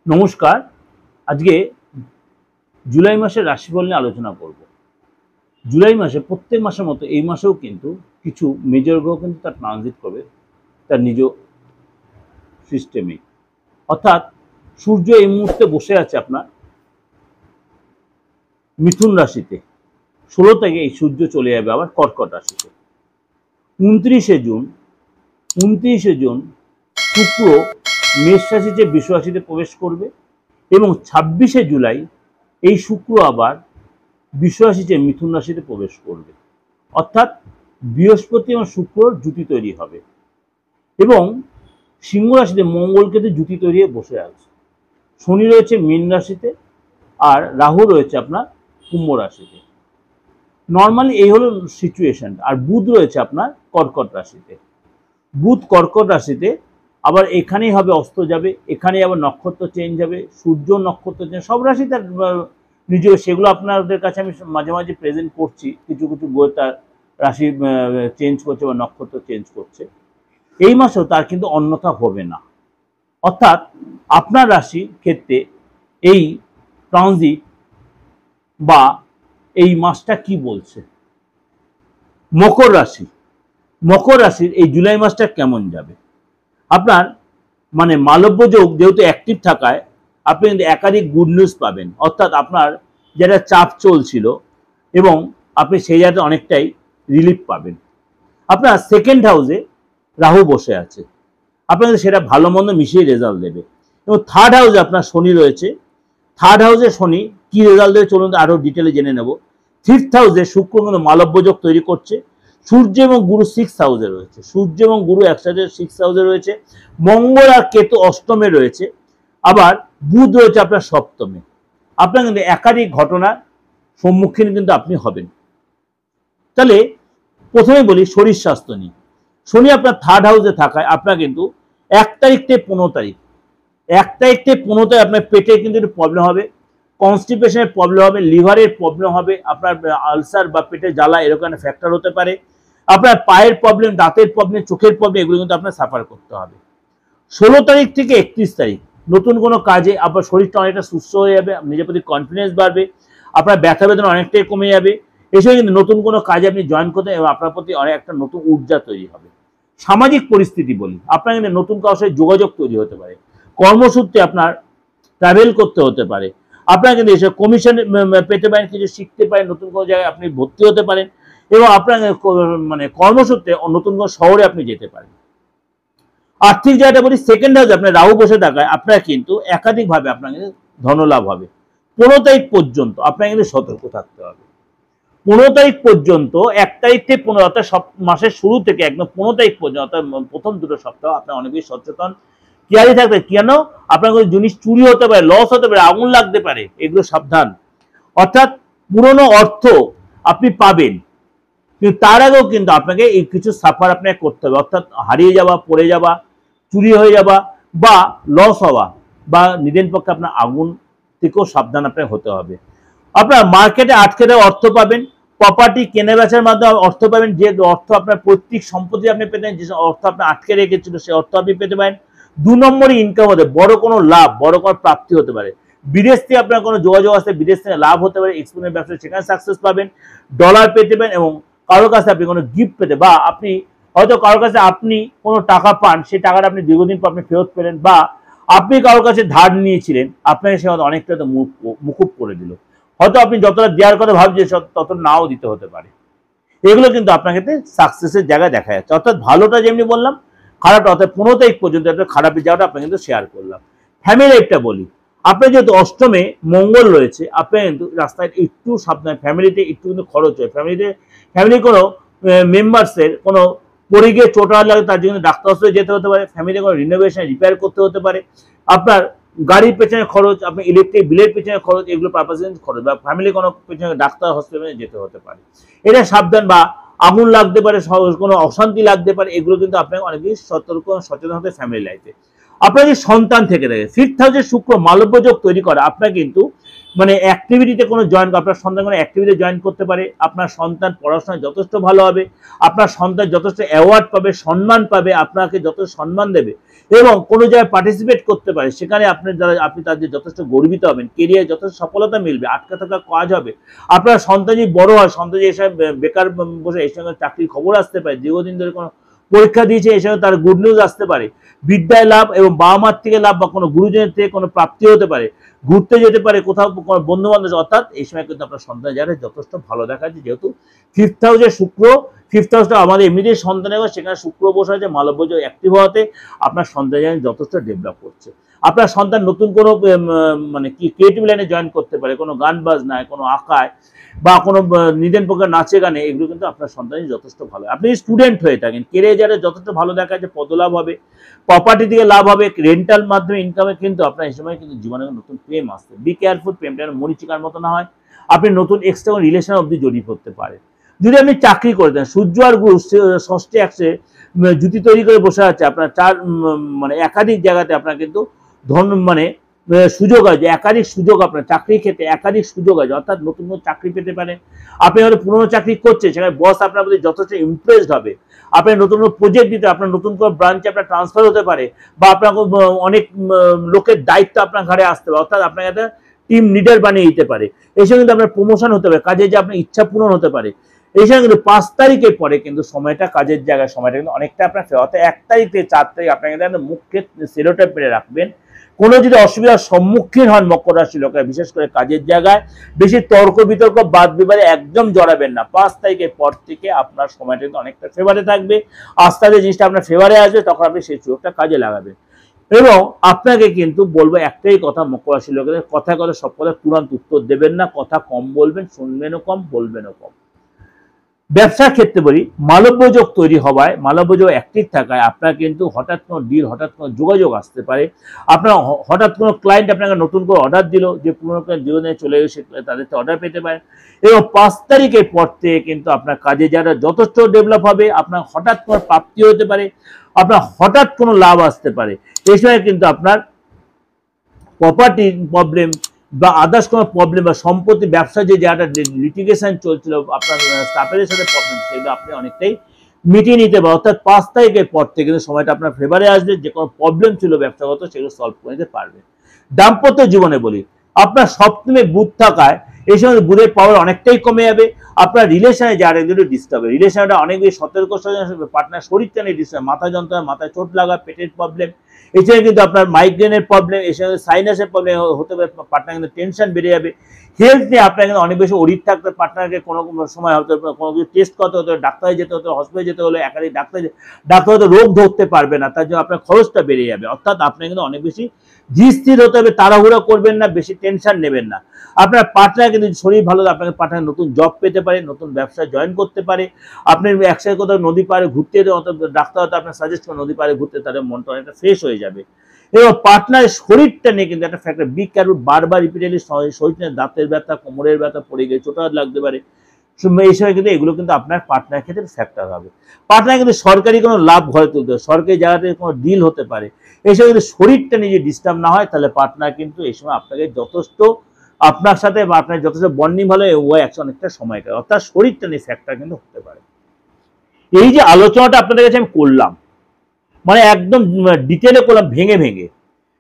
নমস্কার। আজকে জুলাই মাসের রাশিফল নিয়ে আলোচনা করব। জুলাই মাসে প্রত্যেক মাসের মতো এই মাসেও কিন্তু কিছু মেজর গ্রহ কিন্তু তার ট্রানজিট করবে তার নিজ সিস্টেমে। অর্থাৎ সূর্য এই মুহূর্তে বসে আছে আপনার মিথুন রাশিতে। 16 থেকে এই সূর্য চলে যাবে আবার কর্কট রাশিতে। 29শে জুন শুক্র মেষ রাশিতে বৃষ রাশিতে প্রবেশ করবে এবং 26শে জুলাই এই শুক্র আবার বৃষ রাশিতে মিথুন রাশিতে প্রবেশ করবে। অর্থাৎ বৃহস্পতি এবং শুক্রর জুতি তৈরি হবে এবং সিংহ রাশিতে মঙ্গলকেতু জুতি তৈরি হয়ে বসে আছে। শনি রয়েছে মীন রাশিতে আর রাহু রয়েছে আপনার কুম্ভ রাশিতে। নর্মালি এই হলো সিচুয়েশন। আর বুধ রয়েছে আপনার কর্কট রাশিতে। বুধ কর্কট রাশিতে আবার এখানেই হবে অস্ত যাবে, এখানেই আবার নক্ষত্র চেঞ্জ হবে, সূর্য নক্ষত্র চেঞ্জ, সব রাশি তার নিজের, সেগুলো আপনাদের কাছে আমি মাঝে মাঝে প্রেজেন্ট করছি। কিছু কিছু বই তার রাশি চেঞ্জ করছে বা নক্ষত্র চেঞ্জ করছে। এই মাসেও তার কিন্তু অন্যথা হবে না। অর্থাৎ আপনার রাশির ক্ষেত্রে এই ট্রানজিট বা এই মাসটা কি বলছে। মকর রাশির এই জুলাই মাসটা কেমন যাবে। আপনার মানে মালব্য যোগ যেহেতু অ্যাক্টিভ থাকায় আপনি কিন্তু একাধিক গুড নিউজ পাবেন। অর্থাৎ আপনার যেটা চাপ চলছিল এবং আপনি সেই জায়গাতে অনেকটাই রিলিফ পাবেন। আপনার সেকেন্ড হাউসে রাহু বসে আছে, আপনাদের সেটা ভালো মন্দ মিশিয়ে রেজাল্ট দেবে। এবং থার্ড হাউসে আপনার শনি রয়েছে। থার্ড হাউসে শনি কি রেজাল্ট দেবে চলুন আরও ডিটেলে জেনে নেব। ফিফথ হাউসে শুক্র কিন্তু মালব্য যোগ তৈরি করছে। সূর্য এবং গুরু 6th হাউসে রয়েছে। সূর্য এবং গুরু একসাথে 6th হাউসে রয়েছে। মঙ্গল আর কেতু অষ্টমে রয়েছে। আবার বুধ রয়েছে আপনার সপ্তমে। আপনার কিন্তু একাধিক ঘটনার সম্মুখীন কিন্তু আপনি হবেন। তাহলে প্রথমে বলি শরীর স্বাস্থ্য নিয়ে। শনি আপনার থার্ড হাউসে থাকায় আপনার কিন্তু 1 তারিখ থেকে 15 তারিখ, 1 তারিখ থেকে 15 তারিখ আপনার পেটে কিন্তু একটু প্রবলেম হবে, কনস্টিপেশনের প্রবলেম হবে, লিভারের প্রবলেম হবে, আপনার আলসার বা পেটে জ্বালা এরকম ফ্যাক্টর হতে পারে। আপনার পায়ের প্রবলেম, দাঁতের প্রবলেম, চোখের প্রবলেম, এগুলো কিন্তু আপনার সাফার করতে হবে। 16 তারিখ থেকে 31 তারিখ নতুন কোনো কাজে আপনার শরীরটা অনেকটা সুস্থ হয়ে যাবে, নিজের প্রতি কনফিডেন্স বাড়বে, আপনার ব্যথা বেদনা অনেকটাই কমে যাবে। এসে কিন্তু নতুন কোনো কাজে আপনি জয়েন করতে এবং আপনার প্রতি অনেক একটা নতুন ঊর্জা তৈরি হবে। সামাজিক পরিস্থিতি বলি, আপনার কিন্তু নতুন কারোর সাথে যোগাযোগ তৈরি হতে পারে, কর্মসূত্রে আপনার ট্রাভেল করতে হতে পারে, আপনার কিন্তু এসে কমিশন পেতে পারেন, কিছু শিখতে পারেন, নতুন কোনো জায়গায় আপনি ভর্তি হতে পারেন এবং আপনার মানে কর্মসূত্রে নতুন কোনো শহরে আপনি যেতে পারেন। আর্থিক জায়গাটা বলি, সেকেন্ড হাউসে আপনার রাহু বসে থাকায় আপনার কিন্তু একাধিকভাবে আপনার কিন্তু ধনলাভ হবে। 15 তারিখ পর্যন্ত আপনার কিন্তু সতর্ক থাকতে হবে। 15 তারিখ পর্যন্ত, 1 তারিখ থেকে 15, অর্থাৎ সব মাসের শুরু থেকে একদম 15 তারিখ পর্যন্ত, অর্থাৎ প্রথম দুটো সপ্তাহ আপনার অনেক বেশি সচেতন কেয়ারি থাকবে। কেন? আপনার কোনো জিনিস চুরি হতে পারে, লস হতে পারে, আগুন লাগতে পারে, এগুলো সাবধান। অর্থাৎ পুরনো অর্থ আপনি পাবেন, কিন্তু তার আগেও কিন্তু আপনাকে এই কিছু সাফার আপনাকে করতে হবে। অর্থাৎ হারিয়ে যাওয়া, পড়ে যাওয়া, চুরি হয়ে যাওয়া বা লস হওয়া বা নিদেন পক্ষে আপনার আগুন থেকেও সাবধান আপনাকে হতে হবে। আপনার মার্কেটে আটকে দেওয়া অর্থ পাবেন, প্রপার্টি কেনা বেচার মাধ্যমে অর্থ পাবেন। যে অর্থ আপনার পৈতৃক সম্পত্তি আপনি পেতেন, যে অর্থ আপনার আটকে রেখেছিল সেই অর্থ আপনি পেতে পারেন। 2 নম্বরই ইনকাম হতে, বড় কোনো লাভ, বড় কোনো প্রাপ্তি হতে পারে। বিদেশ থেকে আপনার কোনো যোগাযোগ আসতে, বিদেশ থেকে লাভ হতে পারে, এক্সপোর্টের ব্যবসায় সেখানে সাকসেস পাবেন, ডলার পেতে পারেন এবং কারোর কাছে আপনি কোনো গিফট পেতে, বা আপনি হয়তো কারোর কাছে আপনি কোনো টাকা পান, সেই টাকাটা আপনি দীর্ঘদিন পর আপনি ফেরত পেলেন, বা আপনি কারোর কাছে ধার নিয়েছিলেন, আপনাকে সে হয়তো অনেকটা মুকুব করে দিল। হয়তো আপনি যতটা দেওয়ার কথা ভাবছেন তত নাও দিতে হতে পারে। এগুলো কিন্তু আপনার ক্ষেত্রে সাকসেসের জায়গায় দেখা যাচ্ছে। অর্থাৎ ভালোটা যেমনি বললাম, খারাপটা অর্থাৎ 15 তারিখ পর্যন্ত একটা খারাপের জায়গাটা আপনাকে কিন্তু শেয়ার করলাম। ফ্যামিলি লাইফটা বলি, আপনার যেহেতু অষ্টমে মঙ্গল রয়েছে, আপনি কিন্তু রাস্তায় একটু সাবধান, ফ্যামিলিতে একটু কিন্তু খরচ হয়। ফ্যামিলি কোনো মেম্বার্সের কোনো পড়ে গিয়ে চোট লাগে, তার জন্য ডাক্তার হসপিটালে যেতে হতে পারে, ফ্যামিলি কোনো রিনোভেশন রিপেয়ার করতে হতে পারে, আপনার গাড়ির পেছনে খরচ, আপনার ইলেকট্রিক বিলের পেছনে খরচ, এগুলো পারপাসে খরচ, বা ফ্যামিলি কোনো পেছনে ডাক্তার হসপিটালে যেতে হতে পারে, এটা সাবধান। বা আগুন লাগতে পারে, কোনো অশান্তি লাগতে পারে, এগুলো কিন্তু আপনাকে অনেক বেশি সতর্ক সচেতন হতে ফ্যামিলি লাইফে। আপনার যে সন্তান থেকে থাকে, 5th হাউসে শুক্র মালব্য যোগ তৈরি করে আপনার কিন্তু মানে অ্যাক্টিভিটিতে কোনো জয়েন, আপনার সন্তান কোনো অ্যাক্টিভিটিতে জয়েন করতে পারে, আপনার সন্তান পড়াশোনায় যথেষ্ট ভালো হবে, আপনার সন্তান যথেষ্ট অ্যাওয়ার্ড পাবে, সম্মান পাবে, আপনাকে যথেষ্ট সম্মান দেবে এবং কোনো জায়গায় পার্টিসিপেট করতে পারে, সেখানে আপনি তাদের যথেষ্ট গর্বিত হবেন, কেরিয়ারে যথেষ্ট সফলতা মিলবে, আটকা থাকা কাজ হবে। আপনার সন্তান যদি বড় হয়, সন্তান যদি এসে বেকার বসে এর সঙ্গে চাকরির খবর আসতে পারে, দীর্ঘদিন ধরে কোনো পরীক্ষা দিয়েছে এর সঙ্গে তার গুড নিউজ আসতে পারে, বিদ্যায় লাভ এবং বাবা মার থেকে লাভ বা কোনো গুরুজনের থেকে কোনো প্রাপ্তি হতে পারে, ঘুরতে যেতে পারে কোথাও, কোনো বন্ধু বান্ধব, অর্থাৎ এই সময় কিন্তু আপনার সন্তান যারা যথেষ্ট ভালো দেখাচ্ছে। যেহেতু 5th হাউসে শুক্র, 5th হাউসটা আমাদের এমনিতেই সন্তানের ঘর, সেখানে শুক্র বসে আছে মালব্যজ অ্যাক্টিভ হওয়াতে আপনার সন্তান যেন যথেষ্ট ডেভেলপ করছে। আপনার সন্তান নতুন কোনো মানে কি ক্রিয়েটিভ লাইনে জয়েন করতে পারে, কোনো গান বাজনায়, কোনো আঁকায় বা কোনো নিদেন প্রকার নাচে গানে, এগুলো কিন্তু আপনার সন্তানই যথেষ্ট ভালো। আপনি স্টুডেন্ট হয়ে থাকেন, কেরিয়ারে যথেষ্ট ভালো দেখাচ্ছে, পদলাভ হবে, প্রপার্টি থেকে লাভ হবে, রেন্টাল মাধ্যমে ইনকামে কিন্তু আপনার এই সময় কিন্তু জীবনে নতুন প্রেম আসছে। বি কেয়ারফুল, প্রেমটা মরিচিকার মতো না হয়, আপনি নতুন এক্সট্রা রিলেশন অব্দি জড়িয়ে পড়তে পারে। যদি আপনি চাকরি করে দেন, সূর্য আর গুরু ষষ্ঠে একসে জুতি তৈরি করে বসে আছে, আপনার মানে একাধিক জায়গাতে আপনার কিন্তু ধন মানে সুযোগ আছে, একাধিক সুযোগ, আপনার চাকরির ক্ষেত্রে একাধিক সুযোগ আছে, অর্থাৎ নতুন নতুন চাকরি পেতে পারেন। আপনি হয়তো পুরোনো চাকরি করছেন, সেখানে বস আপনার প্রতি যথেষ্ট ইমপ্রেসড হবে, আপনার নতুন নতুন প্রজেক্ট দিতে, আপনার নতুন কোনো ব্রাঞ্চে আপনার ট্রান্সফার হতে পারে বা আপনার অনেক লোকের দায়িত্ব আপনার ঘাড়ে আসতে পারে, অর্থাৎ আপনাকে একটা টিম লিডার বানিয়ে দিতে পারে। এসব কিন্তু আপনার প্রমোশন হতে পারে, কাজে যে আপনার ইচ্ছা পূরণ হতে পারে। এই সময় কিন্তু 5 তারিখের পরে কিন্তু সময়টা, কাজের জায়গায় সময়টা কিন্তু অনেকটা আপনার অর্থাৎ 1 তারিখ থেকে 4 তারিখ আপনাকে কিন্তু মুখকে সেলোটেপ পেরে রাখবেন। কোনো যদি অসুবিধার সম্মুখীন হন মকর রাশি লোকেরা, বিশেষ করে কাজের জায়গায় বেশি তর্ক বিতর্ক বাদ বিবাদে একদম জড়াবেন না। 5 তারিখের পর থেকে আপনার সময়টা কিন্তু অনেকটা ফেভারে থাকবে, আস্তে আস্তে জিনিসটা আপনার ফেভারে আসবে, তখন আপনি সেই সুযোগটা কাজে লাগাবেন। এবং আপনাকে কিন্তু বলবো একটাই কথা, মকর রাশি লোকেদের কথায় কথা সব কথা তুরন্ত উত্তর দেবেন না, কথা কম বলবেন, শুনবেনও কম, বলবেনও কম। ব্যবসার ক্ষেত্রে বলি, মালব্যযোগ তৈরি হওয়ায়, মালব্যযোগ অ্যাক্টিভ থাকায় আপনার কিন্তু হঠাৎ কোনো ডিল, হঠাৎ কোনো যোগাযোগ আসতে পারে। আপনার হঠাৎ কোনো ক্লায়েন্ট আপনাকে নতুন করে অর্ডার দিল, যে পুরোনো ক্লায়েন্ট জীবনে চলে গেছে, তাদেরকে অর্ডার পেতে পারেন। এবং 5 তারিখের পর থেকে কিন্তু আপনার কাজে যারা যথেষ্ট ডেভেলপ হবে, আপনার হঠাৎ কোনো প্রাপ্তি হতে পারে, আপনার হঠাৎ কোনো লাভ আসতে পারে। এই সময় কিন্তু আপনার প্রপার্টি প্রবলেম বা আদার্স কোনো প্রবলেম বা সম্পত্তি ব্যবসা যে জায়গাটা লিটিগেশন চলছিল, আপনার স্টাফের সাথে প্রবলেম, সেগুলো আপনি অনেকটাই মিটিয়ে নিতে পারেন। অর্থাৎ 5 তারিখের পর থেকে কিন্তু সময়টা আপনার ফেভারে আসবে, যে কোনো প্রবলেম ছিল ব্যবসাগত সেগুলো সলভ করে নিতে পারবে। দাম্পত্য জীবনে বলি, আপনার সপ্তমে বুধ থাকায় এই সময় বুধের পাওয়ার অনেকটাই কমে যাবে। আপনার রিলেশনে যারা এগুলো ডিস্টার্ব হবে, রিলেশনটা অনেক বেশি সতর্ক সচেতন, পার্টনার শরীরটা নিয়ে ডিস্টার্ব, মাথা যন্ত্রণা, মাথায় চোট লাগা, পেটের প্রবলেম, এছাড়া কিন্তু আপনার মাইগ্রেনের প্রবলেম, এছাড়া সাইনাসের প্রবলেম হতে পারে, পার্টনার কিন্তু টেনশন বেড়ে যাবে। হেলথ নিয়ে আপনার কিন্তু অনেক বেশি অরিত থাকতে, পার্টনারকে কোনো সময় হয়তো কোনো কিছু টেস্ট করতে হতো, ডাক্তারে যেতে হতো, হসপিটালে যেতে হলে একাধিক ডাক্তার হয়তো রোগ ধরতে পারবে না, তার জন্য আপনার খরচটা বেড়ে যাবে। অর্থাৎ আপনার কিন্তু অনেক বেশি ধীর হতে হবে, তাড়াহুড়া করবেন না, বেশি টেনশন নেবেন না। আপনার পার্টনার কিন্তু শরীর ভালো, আপনাকে পার্টনার নতুন জব পেতে পারে, নতুন ব্যবসায় জয়েন করতে পারে। আপনি একসাথে কোথাও নদী পাড়ে ঘুরতে, ডাক্তার হয়তো আপনার সাজেস্ট করে নদী পাড়ে ঘুরতে, তাদের মনটা অনেকটা ফ্রেশ হয়ে যাবে। এবং পার্টনারের শরীরটা নিয়ে কিন্তু একটা ফ্যাক্টর, বিগ ক্যারুট বারবার রিপিটেডলি শরীর, দাঁতের ব্যথা, কোমরের ব্যথা, পড়ে গিয়ে চোট লাগতে পারে, এই সময় কিন্তু এগুলো কিন্তু আপনার পার্টনার ক্ষেত্রে ফ্যাক্টর হবে। পার্টনার কিন্তু সরকারি কোনো লাভ ঘরে তুলতে হবে, সরকারি জায়গাতে কোনো ডিল হতে পারে, এই সময় কিন্তু শরীরটা নিজে ডিস্টার্ব না হয়, তাহলে পার্টনার কিন্তু এই সময় আপনাকে যথেষ্ট, আপনার সাথে বা আপনার যথেষ্ট বন্ডিং ভালো, ও একশো অনেকটা সময় কাটে, অর্থাৎ শরীরটা নিয়ে ফ্যাক্টর কিন্তু হতে পারে। এই যে আলোচনাটা আপনাদের কাছে আমি করলাম, মানে একদম ডিটেলে করলাম, ভেঙে ভেঙে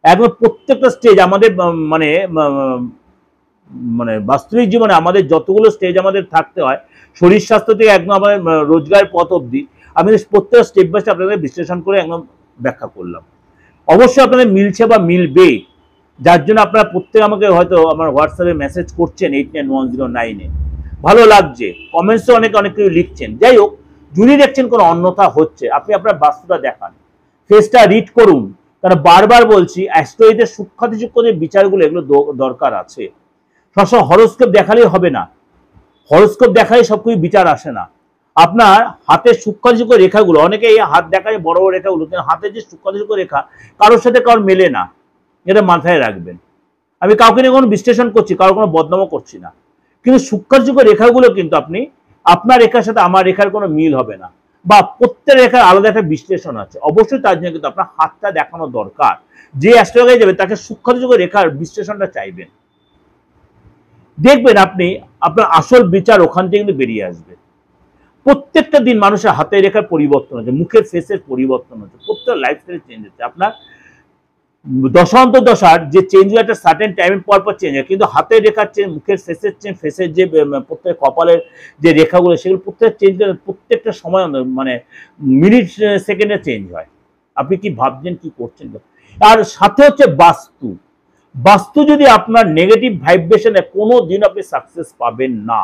একদম প্রত্যেকটা স্টেজ আমাদের মানে মানে বাস্তবিক জীবনে আমাদের যতগুলো স্টেজ আমাদের থাকতে হয়, শরীর স্বাস্থ্য থেকে একদম আমাদের রোজগার পথ অবধি, আমি প্রত্যেক স্টেপ বাই স্টেপ আপনাদের বিশ্লেষণ করে একদম ব্যাখ্যা করলাম। অবশ্যই আপনাদের মিলছে বা মিলবে, যার জন্য আপনারা প্রত্যেক আমাকে হয়তো আমার হোয়াটসঅ্যাপে মেসেজ করছেন 891009-এ, ভালো লাগছে, কমেন্টসে অনেক কিছু লিখছেন। যাই হোক, যদি দেখছেন কোনো অন্যথা হচ্ছে, আপনি আপনার বাস্তুটা দেখান, ফেসটা রিড করুন, কারণ বারবার বলছি অ্যাস্ট্রোলজিতে সূক্ষ্ম যে বিচারগুলো, এগুলো দরকার আছে। সবসময় হরোস্কোপ দেখালেই হবে না, হরোস্কোপ দেখালে সবকিছু বিচার আসে না। আপনার হাতের সূক্ষ্ম রেখাগুলো, অনেকে এই হাত দেখায় বড় বড় রেখাগুলো, কিন্তু হাতের যে সূক্ষ্ম রেখা কারোর সাথে কারোর মেলে না, এটা মাথায় রাখবেন। আমি কাউকে নিয়ে কোনো বিশ্লেষণ করছি, কারোর কোনো বদনামও করছি না, কিন্তু সূক্ষ্ম রেখাগুলো কিন্তু আপনি, আপনার রেখার সাথে আমার রেখার কোনো মিল হবে না, বা প্রত্যেক রেখার আলাদা একটা বিশ্লেষণ আছে। অবশ্যই তার জন্য কিন্তু আপনার হাতটা দেখানো দরকার। যে অ্যাস্ট্রোলজি যাবে তাকে সূক্ষ্ম রেখার বিশ্লেষণটা চাইবেন। দেখবেন আপনি আপনার আসল বিচার ওখান থেকে কিন্তু বেরিয়ে আসবে। প্রত্যেকটা দিন মানুষের হাতের রেখার পরিবর্তন হচ্ছে, মুখের ফেসের পরিবর্তন হচ্ছে, প্রত্যেক লাইফস্টাইল চেঞ্জ হচ্ছে। আপনার দশার যে চেঞ্জ হয় একটা সার্টেন টাইমের পর পর চেঞ্জ হয়, কিন্তু হাতের রেখার চেঞ্জ, মুখের ফেসের চেঞ্জ, ফেসের যে প্রত্যেক কপালের যে রেখাগুলো সেগুলো প্রত্যেক চেঞ্জ প্রত্যেকটা সময় মানে মিনিট সেকেন্ডে চেঞ্জ হয়। আপনি কি ভাবছেন, কি করছেন? আর সাথে হচ্ছে বাস্তু। বাস্তু যদি আপনার নেগেটিভ ভাইব্রেশনে কোনো দিন আপনি সাকসেস পাবেন না।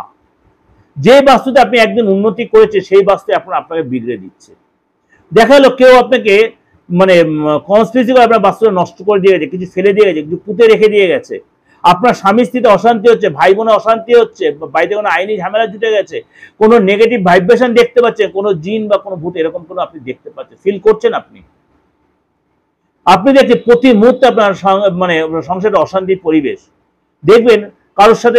যে বাস্তুতে আপনি একদিন উন্নতি করেছে সেই বাস্তু এখন আপনাকে বিগড়ে দিচ্ছে। দেখা গেলো কেউ আপনাকে মানে কনস্পিরেসি করে আপনার বাস্তুটা নষ্ট করে দিয়ে গেছে, কিছু ফেলে দিয়ে গেছে, কিছু পুঁতে রেখে দিয়ে গেছে, আপনার স্বামী স্ত্রীতে অশান্তি হচ্ছে, ভাই বোনে অশান্তি হচ্ছে, বাড়িতে কোনো আইনি ঝামেলা জুটে গেছে, কোনো নেগেটিভ ভাইব্রেশন দেখতে পাচ্ছেন, কোনো জিন বা কোনো ভূত এরকম কোনো আপনি দেখতে পাচ্ছেন, ফিল করছেন আপনি। আপনি দেখছেন প্রতি মুহূর্তে আপনার মানে সংসারে অশান্তির পরিবেশ। দেখবেন কারোর সাথে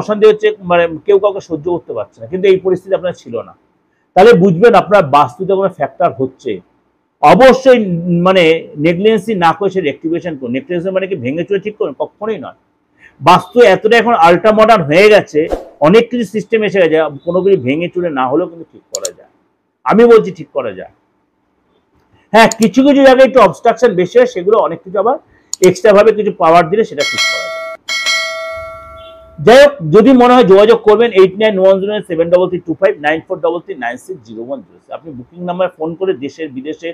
অশান্তি হচ্ছে, মানে কেউ কাউকে সহ্য করতে পারছে না, কিন্তু এই পরিস্থিতি আপনার ছিল না। তাহলে বুঝবেন আপনার বাস্তুতে কোনো ফ্যাক্টর হচ্ছে। অবশ্যই মানে নেগলিজেন্সি না করে সে রেক্টিফিকেশন করুন। নেগলিজেন্সি মানে কি ভেঙে চুরে ঠিক করুন? কখনোই নয়। বাস্তু এতটা এখন আল্ট্রা মডার্ন হয়ে গেছে, অনেক কিছু সিস্টেম এসে গেছে, কোনো কিছু ভেঙে চুরে না হলেও কিন্তু ঠিক করা যায়। আমি বলছি ঠিক করা যায়। হ্যাঁ, কিছু কিছু জায়গায় একটু অবস্ট্রাকশন বেশি হয়, সেগুলো অনেক কিছু আবার এক্সট্রা ভাবে কিছু পাওয়ার দিলে সেটা ঠিক করা যায়। যাই হোক, যদি মনে হয় যোগাযোগ করবেন 8910732594339601। আপনি বুকিং নাম্বার ফোন করে দেশের বিদেশে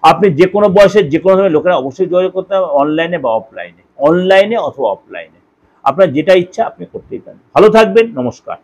আপনি যে কোনো বয়সের যে কোনো ধরনের লোকেরা অবশ্যই যোগাযোগ করতে হবে, অনলাইনে বা অফলাইনে, অনলাইনে অথবা অফলাইনে, আপনার যেটা ইচ্ছা আপনি করতেই পারেন। ভালো থাকবেন, নমস্কার।